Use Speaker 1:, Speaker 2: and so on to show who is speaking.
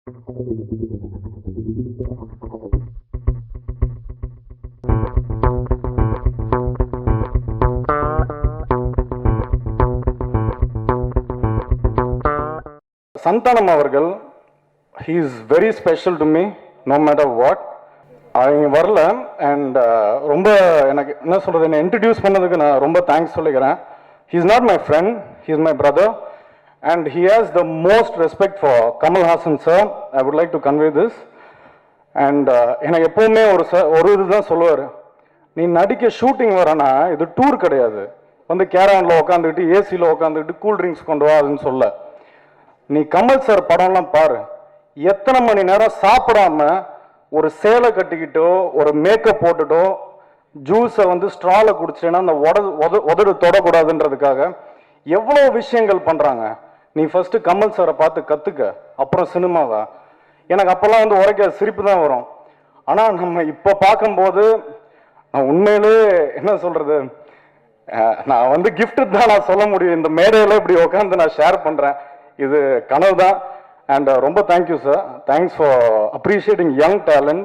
Speaker 1: சந்தானம் அவர்கள், he is very special to me no matter what. அவங்க வரல அண்ட் ரொம்ப எனக்கு என்ன சொல்கிறது, என்னை இன்ட்ரடியூஸ் பண்ணதுக்கு நான் ரொம்ப தேங்க்ஸ் சொல்லிக்கிறேன். he is not my friend, he is my brother and he has the most respect for Kamal Haasan sir. I would like to convey this. and எனக்கு எப்போவுமே ஒரு இதுதான் சொல்லுவார், நீ நடிக்க ஷூட்டிங் வரனா இது டூர் கிடையாது, வந்து கேரவனில் உட்காந்துக்கிட்டு ஏசியில் உட்காந்துக்கிட்டு கூல் ட்ரிங்க்ஸ் கொண்டு வா அதுன்னு சொல்ல. நீ கமல் சார் படம்லாம் பாரு, எத்தனை மணி நேரம் சாப்பிடாம ஒரு சேலை கட்டிக்கிட்டோ ஒரு மேக்கப் போட்டுட்டோ ஜூஸை வந்து ஸ்ட்ரால குடிச்சேன்னா அந்த உதடு தொடக்கூடாதுன்றதுக்காக எவ்வளோ விஷயங்கள் பண்ணுறாங்க. நீ ஃபர்ஸ்ட் கமல் சாரை பார்த்து கற்றுக்க, அப்புறம் சினிமாவா. எனக்கு அப்போல்லாம் வந்து உரைக்க சிரிப்பு தான் வரும். ஆனால் நம்ம இப்போ பார்க்கும்போது நான் உண்மையிலே என்ன சொல்கிறது, நான் வந்து கிஃப்ட்டு தான் நான் சொல்ல முடியும். இந்த மேடையில் இப்படி உட்காந்து நான் ஷேர் பண்ணுறேன், இது கனவு தான். அண்ட் ரொம்ப thank you sir, thanks for appreciating young talent.